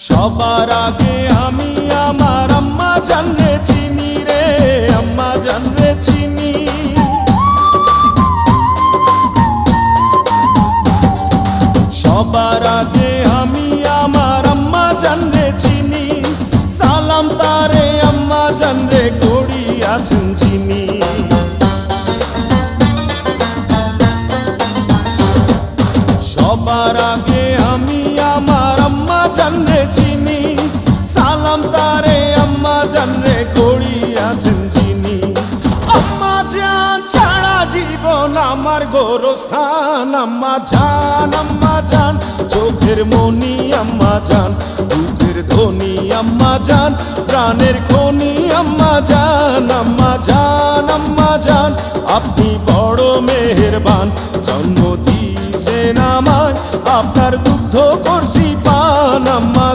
সবার আগে আমি আমার আম্মা জানরে চিনি রে, আম্মা জানরে চিনি। সবার আগে আমি আমার আম্মা জানরে চিনি, সালাম তারে আম্মা জানরে করিয়াছেন যিনি। সবার আগে আমি আমার আম্মা জানরে চিনি, সালাম তারে আম্মা জানরে করিয়াছেন যিনি। আম্মা জান ছাড়া জীবন আমার গোরস্থান, আম্মা জান চোখের মনি আম্মা জান, বুকের ধ্বনি আম্মা জান, প্রাণের খনি আম্মা জান। আম্মা জান আপনি বড় মেহেরবান, জন্ম দিয়েছেন আমায়, আপনার দুগ্ধ করছি পান। আম্মা